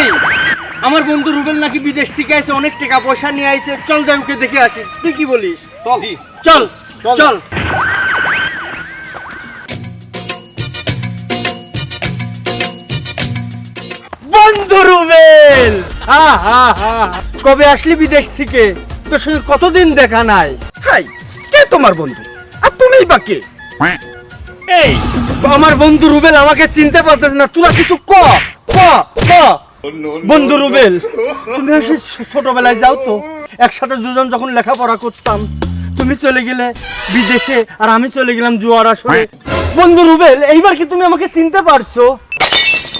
এই আমার বন্ধু রুবেল নাকি বিদেশ থেকে এসে অনেক টাকা পয়সা নিয়ে আইছে, চল যাই ওকে দেখে আসি। তুই কি বলিস? চল চল চল। বন্ধু রুবেল, কবে আসলি বিদেশ থেকে? তোর সঙ্গে কতদিন দেখা নাই। হাই, কে তোমার বন্ধু আর তুমিই বা কে? এই আমার বন্ধু রুবেল, আমাকে চিনতে পারতেছ না? তোরা কিছু ক ক ক। বন্ধু রুবেল, তুমি আসলে ছোটবেলায় যাও তো একসাথে দুজন যখন লেখাপড়া করতাম, তুমি চলে গেলে বিদেশে আর আমি চলে গেলাম জুয়ার আসরে। বন্ধু রুবেল, এইবার কি তুমি আমাকে চিনতে পারছো?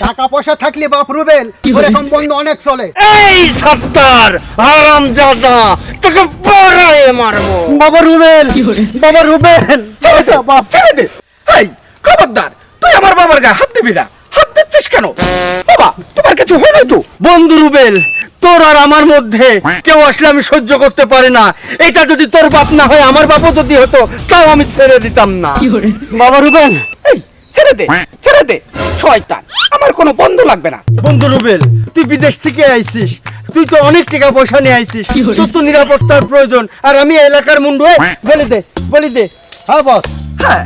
টাকা পয়সা থাকলে বাপ রুবেল এরকম বন্ধু অনেক চলে। এই সত্তর হারামজাদা, তোকে বড়াই মারবো। বাবা রুবেল, বাবা রুবেল, বাপ ছেড়ে দে। হাই, খবরদার, তুই আমার বাবার গায়ে হাত দিবি না। হাত দিচ্ছিস কেন? বাবা, তোমার কিছু হয় না তো? বন্ধু রুবেল, তোর আর আমার মধ্যে কেউ আসলে আমি সহ্য করতে পারি না। এটা যদি তোর বাপ না হয় আমার বাপও যদি হতো, তাও আমি ছেড়ে দিতাম না। বাবা রুবেল, এই ছেড়ে দে, ছেড়ে দে। শয়তান, আমার কোনো বন্ধু লাগবে না। বন্ধু রুবেল, তুই বিদেশ থেকে আইছিস, তুই তো অনেক টাকা পয়সা নিয়ে আইছিস, তোর তো নিরাপত্তার প্রয়োজন। আর আমি এলাকার মুন্ডু, বলি দে বলি দে। হ্যাঁ বস, হ্যাঁ,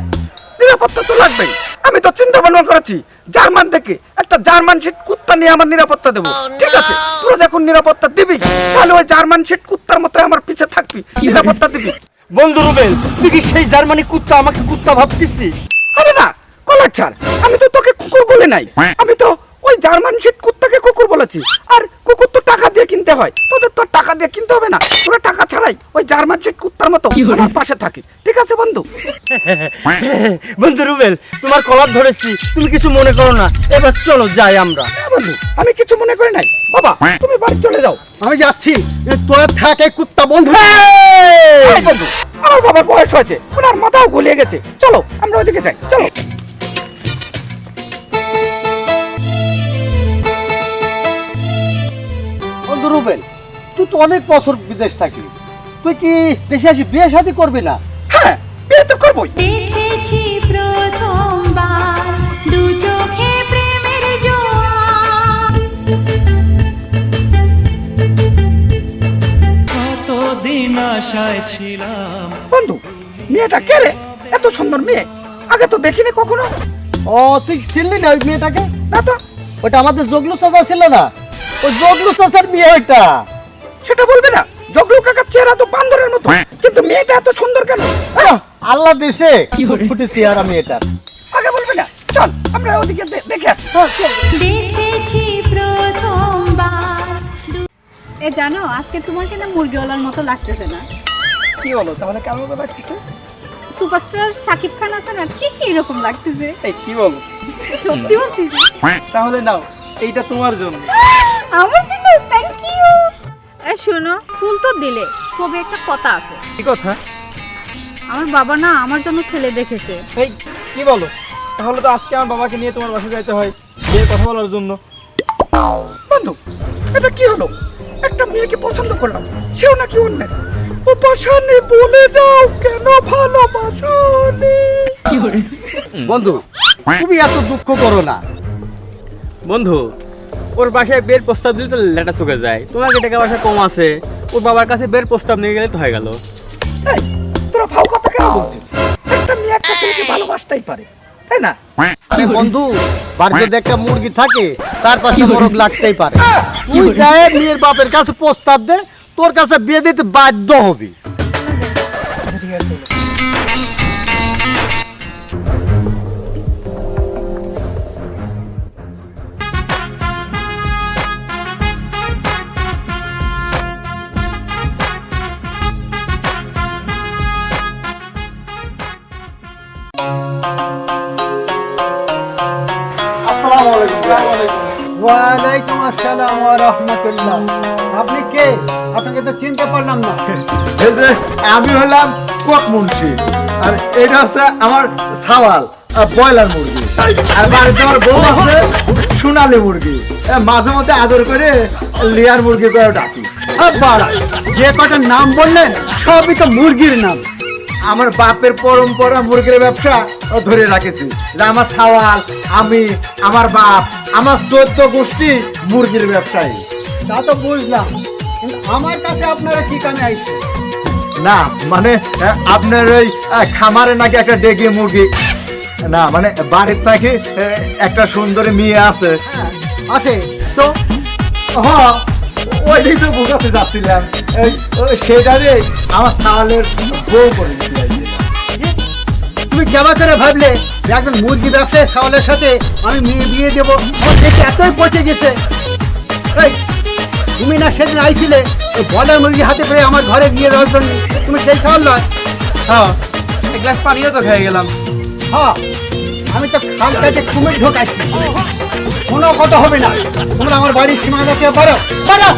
নিরাপত্তা তো লাগবেই। আমি তো চিন্তা ভাবনা করেছি জার্মান থেকে একটা জার্মান শেড কুত্তা নিয়ে আমার নিরাপত্তা দেবো। ঠিক আছে, তোরা যখন নিরাপত্তা দিবি তাহলে ওই জার্মান শেড কুত্তার মতো আমার পিছে থাকবি, নিরাপত্তা দিবি। বন্ধু রুবেল, তুই কি সেই জার্মানি কুত্তা আমাকে কুত্তা ভাবতেছিস? আরে না, কলার ছাড়, আমি তো তোকে কুকুর বলে নাই। আমি তো ওই জার্মান শেড কুত্তাকে কুকুর বলেছি। আর কুকুর তো টাকা দিয়ে কিনতে হয়, তোদের তো টাকা দিয়ে কিনতে হবে না। তোরা টাকা ছাড়াই ওই জার্মান শেড কুত্তার মতো আমার পাশে থাকিস। ঠিক আছে বন্ধু? বন্ধু রুবেল, তোমার কলার ধরেছি, তুমি কিছু মনে করো না। এবার চলো যাই আমরা। হ্যাঁ বন্ধু, আমি কিছু মনে করি নাই। বাবা, তুমি বাড়ি চলে যাও। আমি যাচ্ছি। তোর থাকে কুত্তা বন্ধু। এই বন্ধু, আমার বাবার বয়স হয়েছে, ওনার মাথাও গলিয়ে গেছে। চলো আমরা ওইদিকে যাই, চলো। বন্ধু রুবেল, তুই তো অনেক বছর বিদেশ থাকবি, তুই কি দেশে আসি বিয়ে শাদী করবি না? হ্যাঁ, বিয়ে তো করবোই। দেখেছি প্রথমবার দু চোখে প্রেমের জোয়ার। কতদিন আশায় ছিলাম। বন্ধু, মেয়েটা কে রে? এত সুন্দর মেয়ে, আগে তো দেখিনি কখনো। ও, তুই চিনলি না ওই মেয়েটাকে? না তো। ওটা আমাদের জগলু চাচা ছিল না? ওই জগলু চাচার মেয়ে ওইটা। সেটা বলবে না? জগলু কাকার চেহারা তো বান্দরের মতো, কিন্তু মেয়েটা এত সুন্দর কেন? আল্লাহ দিছে ফুটে চেহারা মেয়েটার। আগে বলবে না? চল আমরা ওদিকে দেখে আসি। দেখেছি প্রথমবার। এ জানো, আজকে তোমাকে না মুরগিওয়ালার মতো লাগতেছে না? কি বলো তাহলে, কেমন করে লাগছে? সুপারস্টার শাকিব খান আছে না, ঠিক এরকম লাগতেছে। এই কি বলো? সত্যি বলতেছি। তাহলে নাও, এইটা তোমার জন্য। আমার জন্য? Thank you. এ শোনো, ফুল তো দিলে, তবে একটা কথা আছে। কি কথা? আমার বাবা না আমার জন্য ছেলে দেখেছে। এই কি বলো? তাহলে তো আজকে আমার বাবাকে নিয়ে তোমার বাসায় যাইতে হয় বিয়ের কথা বলার জন্য। বন্ধু, এটা কি হলো? একটা মেয়েকে পছন্দ করলাম, সেও নাকি অন্য। ও পাশানে বলে যাও কেন ভালোবাসনি। বন্ধু, তুমি এত দুঃখ করো না। বন্ধু, ওর বাসায় বের প্রস্তাব দিলে তো লেটা চুকে যায়। তোমার কি টাকা পয়সা কম আছে? ওর বাবার কাছে বের প্রস্তাব নিয়ে গেলে তো হয়ে গেল। এই, তোরা ভাও কথা কেন বলছিস? একটা মেয়ে একটা ছেলেকে ভালোবাসতেই পারে, তাই না? আরে বন্ধু, বাড়িতে যদি একটা মুরগি থাকে তার পাশে মোরগ লাগতেই পারে। তুই যায় মেয়ের বাপের কাছে প্রস্তাব দে, তোর কাছে বিয়ে দিতে বাধ্য হবি। ঠিক আছে। আসসালামু আলাইকুম। ওয়ালাইকুম আসসালাম ওয়া রাহমাতুল্লাহ। আপনি কে? আপনাকে তো চিনতে পারলাম না। এই যে আমি হলাম কক মুন্সি, আর এটা হচ্ছে আমার সাওয়াল ব্রয়লার মুরগি, আর বাড়িতে আমার বউ আছে সোনালী মুরগি। মাঝে মধ্যে আদর করে লেয়ার মুরগি করে ডাকি। বাড়া, যে কটা নাম বললেন সবই তো মুরগির নাম। আমার বাপের পরম্পরা মুরগির ব্যবসা ধরে রাখেছি। আমার সাওয়াল, আমি, আমার বাপ আমার 14 গোষ্ঠী মুরগির ব্যবসায়ী। তা তো বুঝলাম, কিন্তু আমার কাছে আপনারা কি কামে আইছে? না মানে আপনার ওই খামারে নাকি একটা ডেগে মুরগি, না মানে বাড়ির নাকি একটা সুন্দরী মেয়ে আছে। আছে তো? হ্যাঁ ওইটাই তো বোঝাতে যাচ্ছিলাম, সেটারে আমার ছাওয়ালের বউ করে দিতে চাইছিলাম। তুমি কেমন করে ভাবলে যে একজন মুরগি ব্যবসায়ী ছাগলের সাথে আমি মেয়ে বিয়ে দেবো? আমার দেখে এতই পচে গেছে। এই, তুমি না সেদিন আইছিলে ওই বয়লার মুরগি হাতে পেয়ে আমার ঘরে বিয়ে দেওয়ার জন্য? তুমি সেই ছাগল নয়? হ্যাঁ এক গ্লাস পানিও তো খেয়ে গেলাম। হ্যাঁ, আমি তো খাল কাটে কুমির ঢোকাইছি। কোনো কথা হবে না, তোমরা আমার বাড়ির সীমা রাখতে পারো পারো।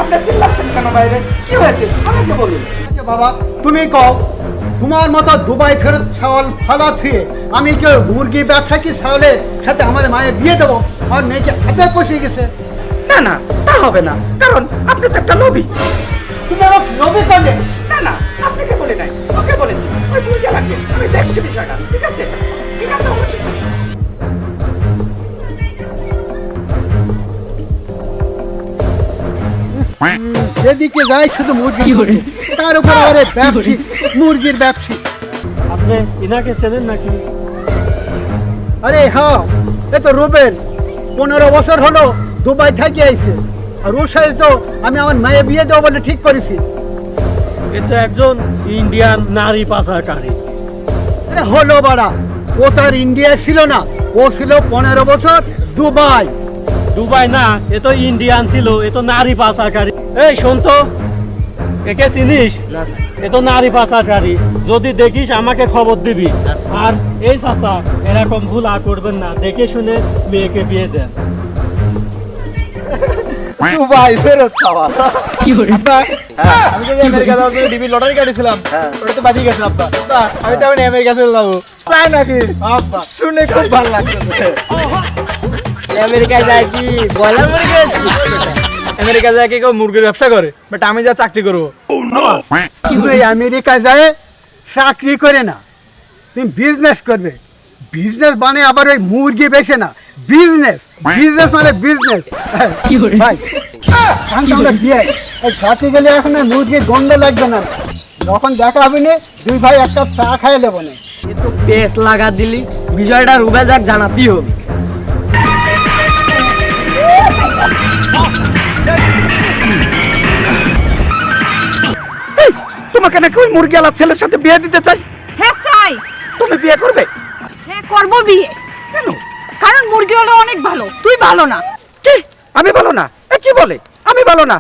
আপনি চিল্লাচ্ছেন কেন বাইরে? কি হয়েছে আমাকে বলুন। আচ্ছা বাবা, তুমি কও, তোমার মতো দুবাই ফেরত ছাগল ফালা থুয়ে আমি কেউ মুরগি ব্যবসা কি ছাগলের সাথে আমার মায়ের বিয়ে দেবো? আমার মেয়েকে হাতে পচিয়ে গেছে। না না, তা হবে না, কারণ আপনি তো একটা লোভী। তুমি আমার নবী করলে। না না, আপনাকে বলে নাই, ওকে বলেছি। ওই মুরগি লাগবে, আমি দেখছি বিষয়টা। ঠিক আছে ঠিক আছে, অবশ্যই। যেদিকে যাই শুধু মুরগি, তার উপর আবার এই ব্যবসী, মুরগির ব্যবসী। আপনি ইনাকে চেনেন নাকি? আরে হ্যাঁ, এ তো রুবেল, 15 বছর হলো দুবাই থেকে আইছে। আর ওর সাথে তো আমি আমার মেয়ে বিয়ে দেবো বলে ঠিক করেছি। এ তো একজন ইন্ডিয়ান নারী পাচারকারী। আরে হলো বাড়া, ও তার ইন্ডিয়া ছিল না, ও ছিল 15 বছর দুবাই। দুবাই না, এ তো ইন্ডিয়ান ছিল, এ তো নারী পাচারকারী। এই শোন তো, একে চিনিস? এ তো নারী পাচারকারী, যদি দেখিস আমাকে খবর দিবি। আর এই চাচা এরকম ভুল আর করবেন না, দেখে শুনে মেয়েকে বিয়ে দেন। দুবাই ফেরত ছাওয়াল। আমি তো আমেরিকা যাওয়ার জন্য ডিবি লটারি কাটিছিলাম, ওটা তো বাজি গেছে আব্বা। আমি তো আমেরিকা চলে যাবো। তাই নাকি? আব্বা শুনে খুব ভালো লাগছে। আমেরিকায় যায় কি ব্রয়লার মুরগি? আমেরিকা যায় কি কেউ মুরগির ব্যবসা করে? বাট আমি যা চাকরি করবো। তুমি আমেরিকা যায় চাকরি করে না, তুমি বিজনেস করবে। বিজনেস মানে আবার ওই মুরগি বেছে না, বিজনেস। বিজনেস মানে বিজনেস। ভাই আমরা বিয়ে ওই সাথে গেলে এখন আর মুরগির গন্ধ লাগবে না, যখন দেখা হবে না দুই ভাই একটা চা খাই দেবো না। একটু পেস লাগা দিলি, বিষয়টা রুবেল যাক জানাতেই হবে। এই, তোমাকে নাকি ওই মুরগিওয়ালা ছেলের সাথে বিয়ে দিতে চাই? হ্যাঁ চাই। তুমি বিয়ে করবে? হ্যাঁ করবো বিয়ে। কেন? কারণ মুরগি হলো অনেক ভালো, তুই ভালো না। কি আমি ভালো না? এ কি বলে আমি ভালো না?